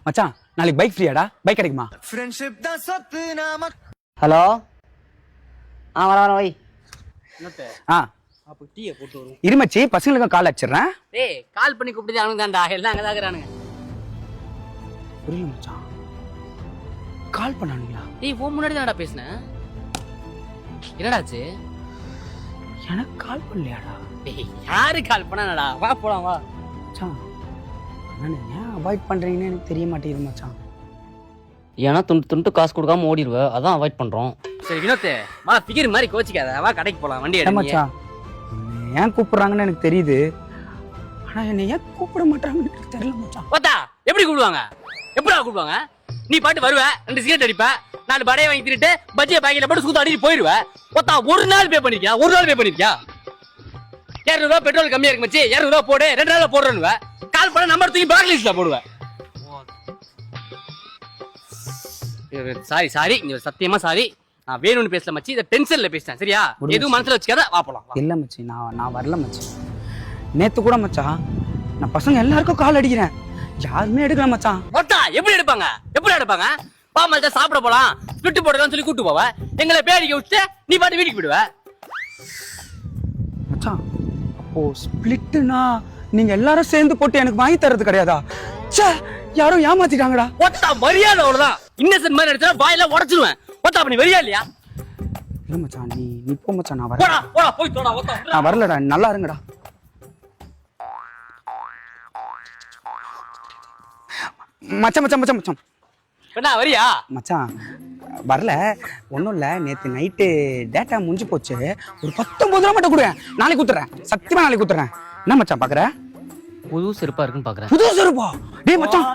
மச்சான் நாளைக்கு bike ஃப்ரீயாடா, bike கிடைக்குமா? ஹலோ, வர வை. அப்ப டீயை போட்டு வரும். இருமச்சி, பசங்களுக்கும் கால் அடிச்சிடுறேன். டேய், கால் பண்ணி கூப்பிட்டு அவனுக்கு தான்டா, எல்லாம் அங்கதான் இருக்கிறானுங்க. புரியல மச்சான், கால் பண்ணானுங்களா? டேய், உன் முன்னாடி தானடா பேசுனேன். என்னடாச்சு? எனக்கு கால் பண்ணலையாடா? டேய், யாரு கால் பண்ணானடா? வா போலாம் வா. மச்சான், நான் ஏன் அவாய்ட் பண்றீங்கன்னு எனக்கு தெரிய மாட்டேங்குது மச்சான். ஏன்னா துண்டு காசு கொடுக்காம ஓடிடுவ, அதான் அவாய்ட் பண்றோம். சரி வினோத், வா ஃபிகர் மாதிரி கோச்சிக்காத, வா கடைக்கு போலாம், வண்டி எடு. மச்சான், என்னை ஏன் கூப்பிடுறாங்கன்னு எனக்கு தெரியுது, ஆனா என்னை ஏன் கூப்பிட மாட்டாங்கன்னு எனக்கு தெரியல மச்சான். பார்த்தா எப்படி கூப்பிடுவாங்க? எப்படா கூப்பிடுவாங்க? நீ பாட்டு வருவ, 2 சிகரெட் அடிப்ப, 4 படையை வாங்கி தின்னுட்டு பஜ்ஜியை பாக்கெட்ல போட்டு சுத்த அடிச்சு போயிடுவ. பார்த்தா ஒரு நாள் பே பண்ணிருக்கியா? 200 ரூபா பெட்ரோல் கம்மியா இருக்கு மச்சி, 200 ரூபா போடு, 2 நாள்ல போடுறேன்னு கால் பண்ண நம்பர் தூக்கி பிளாக் லிஸ்ட்ல போடுவேன். சாரி இங்க சத்தியமா சாரி, நான் வேணும்னு பேசல மச்சி, இத டென்ஷன்ல பேசிட்டேன். சரியா? எதுவும் மனசுல வச்சுக்காத, வா போலாம். இல்ல மச்சி, நான் வரல மச்சி. நேத்து கூட மச்சான், நான் பசங்க எல்லாருக்கும் கால் அடிக்கிறேன், யாருமே எடுக்கல மச்சான். பார்த்தா எப்படி எடுப்பாங்க? பாமால்ட்ட சாப்பிட போலாம், ஸ்பிட் போடலாம்னு சொல்லி கூட்டு போவ, எங்களை பேடிக்க விட்டு நீ பாட்டு வீட்டுக்கு போயிடுவ. மச்சான், அப்போ ஸ்பிளிட்னா நீங்க எல்லாரும் சேர்ந்து போட்டு எனக்கு வாங்கி தரது கிடையாதா? ச்சே, யாரும் ஏமாத்திட்டாங்கடா. ஒத்தா மரியாதை அவ்வளவுதான். இன்னசென்ட் மாதிரி எடுத்தா வாயில உடைச்சிடுவேன். ஒத்தா அப்ப நீ வெறியா இல்லையா? இல்ல மச்சான், நீ போ மச்சான், நான் போடா வரேன். போடா போய் தோடா ஒத்தா. நான் வரலடா, நல்லா இருங்கடா. மச்சான் மச்சான் மச்சான் மச்சான் என்ன வரியா? மச்சான் வரல, ஒன்றும் இல்லை, நேற்று நைட்டு டேட்டா முடிஞ்சு போச்சு, ஒரு 19 ரூபா மட்டும் கொடு, நாளைக்கு கொடுத்துறேன், சத்தியமா நாளைக்கு கொடுத்துறேன். என்ன மச்சான் பாக்குற? புது செருப்பா இருக்குன்னு பாக்குறேன். புது செருப்பா? டேய் மச்சான்,